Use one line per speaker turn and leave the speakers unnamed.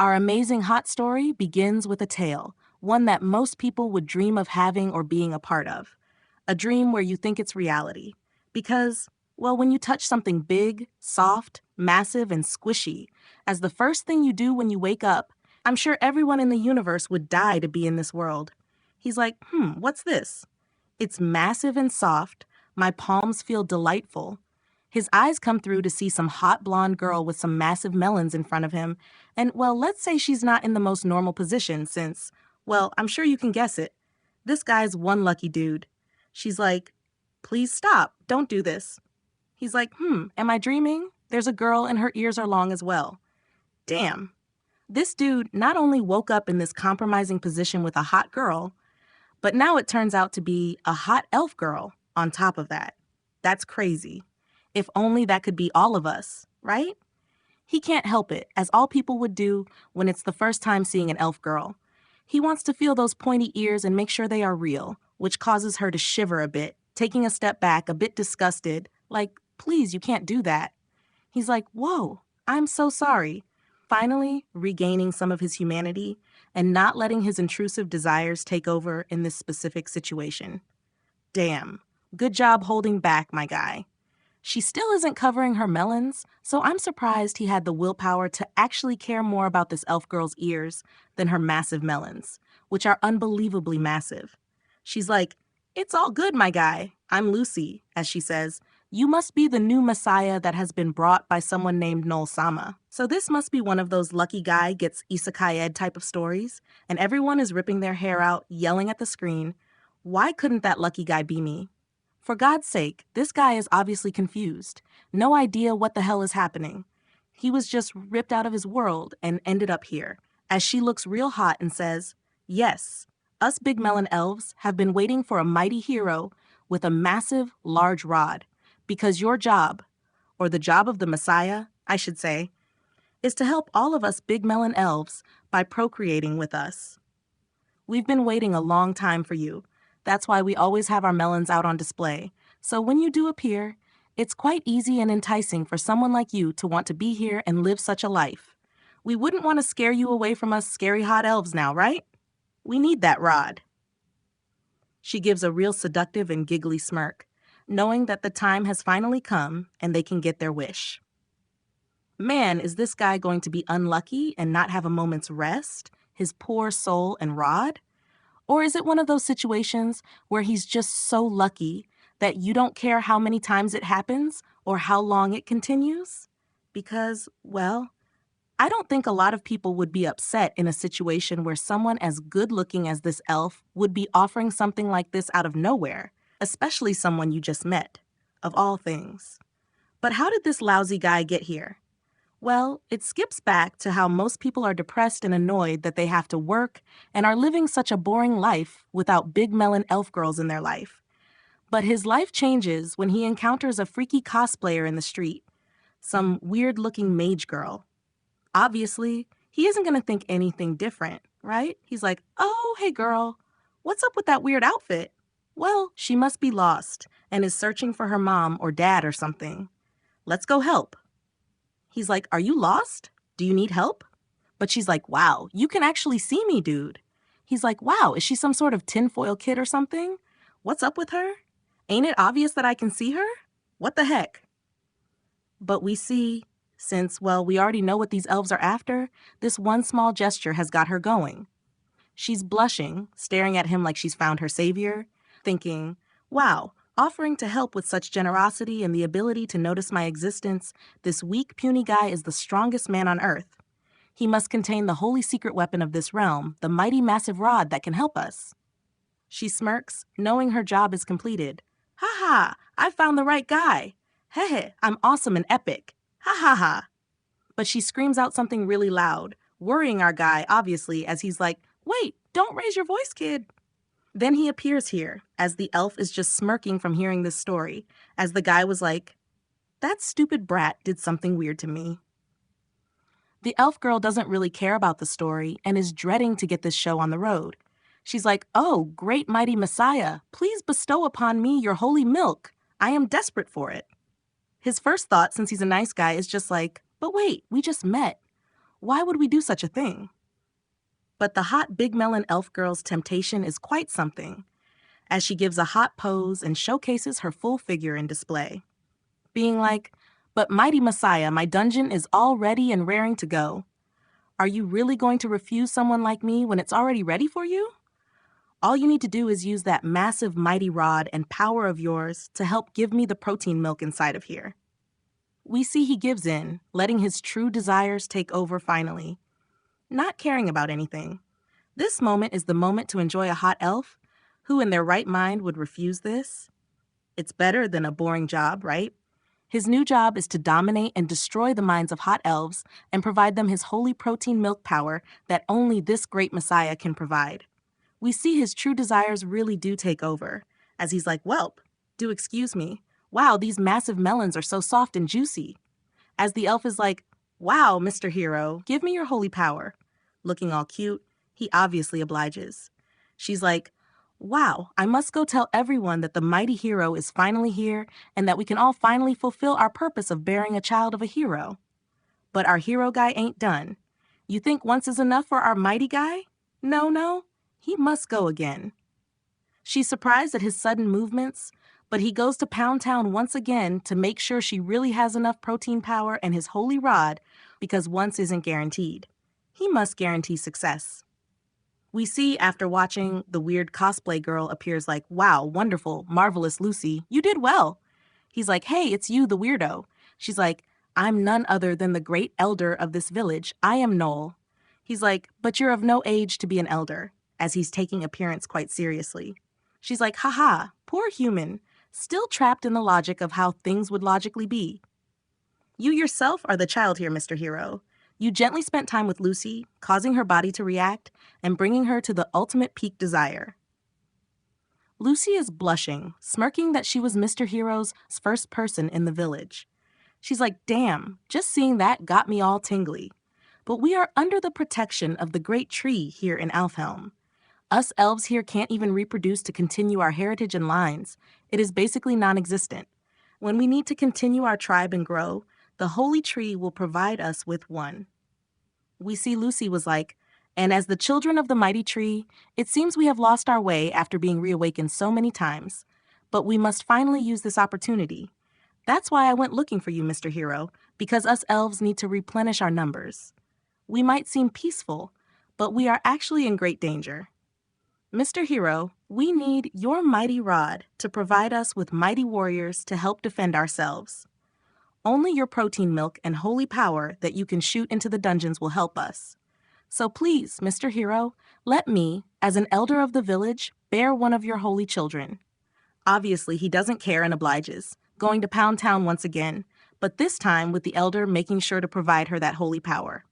Our amazing hot story begins with a tale, one that most people would dream of having or being a part of. A dream where you think it's reality. Because, well, when you touch something big, soft, massive, and squishy, as the first thing you do when you wake up, I'm sure everyone in the universe would die to be in this world. He's like, what's this? It's massive and soft. My palms feel delightful. His eyes come through to see some hot blonde girl with some massive melons in front of him. And, well, let's say she's not in the most normal position since, well, I'm sure you can guess it. This guy's one lucky dude. She's like, please stop. Don't do this. He's like, am I dreaming? There's a girl and her ears are long as well. Damn. This dude not only woke up in this compromising position with a hot girl, but now it turns out to be a hot elf girl on top of that. That's crazy. If only that could be all of us, right? He can't help it, as all people would do when it's the first time seeing an elf girl. He wants to feel those pointy ears and make sure they are real, which causes her to shiver a bit, taking a step back, a bit disgusted, like, please, you can't do that. He's like, whoa, I'm so sorry. Finally, regaining some of his humanity and not letting his intrusive desires take over in this specific situation. Damn, good job holding back, my guy. She still isn't covering her melons, so I'm surprised he had the willpower to actually care more about this elf girl's ears than her massive melons, which are unbelievably massive. She's like, it's all good, my guy. I'm Lucy, as she says. You must be the new messiah that has been brought by someone named Noel-sama. So this must be one of those lucky guy gets isekai-ed type of stories, and everyone is ripping their hair out, yelling at the screen. Why couldn't that lucky guy be me? For God's sake, this guy is obviously confused. No idea what the hell is happening. He was just ripped out of his world and ended up here, as she looks real hot and says, yes, us Big Melon elves have been waiting for a mighty hero with a massive, large rod, because your job, or the job of the Messiah, I should say, is to help all of us Big Melon elves by procreating with us. We've been waiting a long time for you. That's why we always have our melons out on display. So when you do appear, it's quite easy and enticing for someone like you to want to be here and live such a life. We wouldn't want to scare you away from us scary hot elves now, right? We need that rod. She gives a real seductive and giggly smirk, knowing that the time has finally come and they can get their wish. Man, is this guy going to be unlucky and not have a moment's rest? His poor soul and rod? Or is it one of those situations where he's just so lucky that you don't care how many times it happens or how long it continues? Because, well, I don't think a lot of people would be upset in a situation where someone as good-looking as this elf would be offering something like this out of nowhere, especially someone you just met, of all things. But how did this lousy guy get here? Well, it skips back to how most people are depressed and annoyed that they have to work and are living such a boring life without big melon elf girls in their life. But his life changes when he encounters a freaky cosplayer in the street, some weird-looking mage girl. Obviously, he isn't going to think anything different, right? He's like, oh, hey girl, what's up with that weird outfit? Well, she must be lost and is searching for her mom or dad or something. Let's go help. He's like, are you lost? Do you need help? But she's like, wow, you can actually see me, dude. He's like, wow, is she some sort of tinfoil kid or something? What's up with her? Ain't it obvious that I can see her? What the heck? But we see, since, well, we already know what these elves are after, this one small gesture has got her going. She's blushing, staring at him like she's found her savior, thinking, wow, offering to help with such generosity and the ability to notice my existence, this weak, puny guy is the strongest man on earth. He must contain the holy secret weapon of this realm, the mighty massive rod that can help us. She smirks, knowing her job is completed. Ha ha, I found the right guy. Heh, I'm awesome and epic. Ha ha ha. But she screams out something really loud, worrying our guy, obviously, as he's like, wait, don't raise your voice, kid. Then he appears here, as the elf is just smirking from hearing this story, as the guy was like, that stupid brat did something weird to me. The elf girl doesn't really care about the story and is dreading to get this show on the road. She's like, oh, great mighty Messiah, please bestow upon me your holy milk. I am desperate for it. His first thought, since he's a nice guy, is just like, but wait, we just met. Why would we do such a thing? But the hot Big Melon elf girl's temptation is quite something, as she gives a hot pose and showcases her full figure in display, being like, "But mighty Messiah, my dungeon is all ready and raring to go. Are you really going to refuse someone like me when it's already ready for you? All you need to do is use that massive mighty rod and power of yours to help give me the protein milk inside of here." We see he gives in, letting his true desires take over finally, not caring about anything. This moment is the moment to enjoy a hot elf. Who in their right mind would refuse this? It's better than a boring job, right? His new job is to dominate and destroy the minds of hot elves and provide them his holy protein milk power that only this great Messiah can provide. We see his true desires really do take over, as he's like, "Welp, do excuse me. Wow, these massive melons are so soft and juicy." As the elf is like, "Wow, Mr. Hero, give me your holy power." Looking all cute, he obviously obliges. She's like, "Wow, I must go tell everyone that the mighty hero is finally here and that we can all finally fulfill our purpose of bearing a child of a hero." But our hero guy ain't done. You think once is enough for our mighty guy? No, he must go again. She's surprised at his sudden movements, but he goes to Pound Town once again to make sure she really has enough protein power and his holy rod, because once isn't guaranteed. He must guarantee success. We see after watching, the weird cosplay girl appears like, "Wow, wonderful, marvelous Lucy, you did well." He's like, "Hey, it's you, the weirdo." She's like, "I'm none other than the great elder of this village. I am Noel." He's like, "But you're of no age to be an elder," as he's taking appearance quite seriously. She's like, "Haha, poor human, still trapped in the logic of how things would logically be. You yourself are the child here, Mr. Hero. You gently spent time with Lucy, causing her body to react and bringing her to the ultimate peak desire." Lucy is blushing, smirking that she was Mr. Hero's first person in the village. She's like, "Damn, just seeing that got me all tingly." But we are under the protection of the great tree here in Alfhelm. Us elves here can't even reproduce to continue our heritage and lines. It is basically non-existent. When we need to continue our tribe and grow, the holy tree will provide us with one. We see Lucy was like, "And as the children of the mighty tree, it seems we have lost our way after being reawakened so many times. But we must finally use this opportunity. That's why I went looking for you, Mr. Hero, because us elves need to replenish our numbers. We might seem peaceful, but we are actually in great danger. Mr. Hero, we need your mighty rod to provide us with mighty warriors to help defend ourselves. Only your protein milk and holy power that you can shoot into the dungeons will help us. So please, Mr. Hero, let me, as an elder of the village, bear one of your holy children." Obviously, he doesn't care and obliges, going to Pound Town once again, but this time with the elder making sure to provide her that holy power.